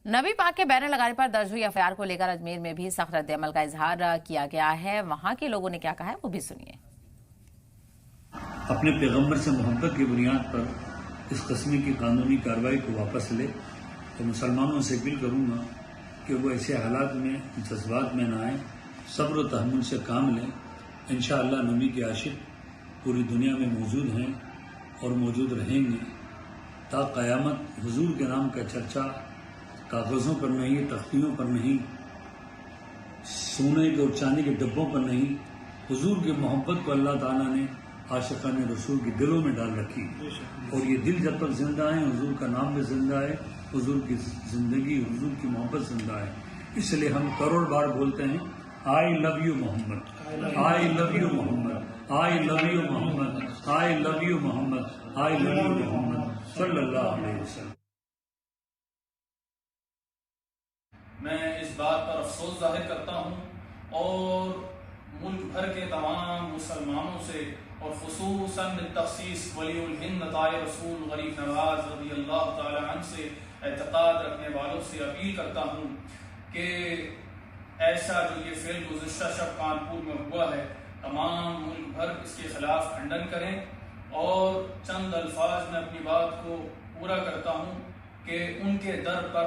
नबी पाक के बैनर लगाने पर दर्ज हुई एफआईआर को लेकर अजमेर में भी सख्त रद्द अमल का इजहार किया गया है। वहां के लोगों ने क्या कहा है वो भी सुनिए। अपने पैगंबर से मोहब्बत की बुनियाद पर इस किस्म की कानूनी कार्रवाई को वापस ले तो मुसलमानों से अपील करूंगा कि वो ऐसे हालात में जज्बात में ना आए, सब्र और तहम्मुल से काम लें। इंशाअल्लाह नबी के आशिक पूरी दुनिया में मौजूद हैं और मौजूद रहेंगे ता क़यामत। हुजूर के नाम का चर्चा कागज़ों पर नहीं, तख्तियों पर नहीं, सोने के और चांदी के डब्बों पर नहीं, हुजूर की मोहब्बत को अल्लाह ताला ने आशिकाने रसूल के दिलों में डाल रखी। और ये दिल जब तक जिंदा है, हुजूर का नाम भी जिंदा है, हुजूर की जिंदगी, हुजूर की मोहब्बत जिंदा है। इसलिए हम करोड़ बार बोलते हैं, I love you Mohammad, I love you Mohammad, I love you Mohammad, I love you Mohammad, I love you Mohammad सल्लल्लाहु अलैहि वसल्लम। मैं इस बात पर अफसोस जाहिर करता हूँ और मुल्क भर के तमाम मुसलमानों से और खुसूसन बितख़सीस वलीउल हिंद ताए रसूल गरीब नवाज रज़ी अल्लाह ताला अन्हु से एतक़ाद रखने वालों से अपील करता हूँ कि ऐसा जो ये फेल गुज़िश्ता शब कानपुर में हुआ है, तमाम मुल्क भर इसके खिलाफ खंडन करें। और चंद अल्फाज में अपनी बात को पूरा करता हूँ कि उनके दर पर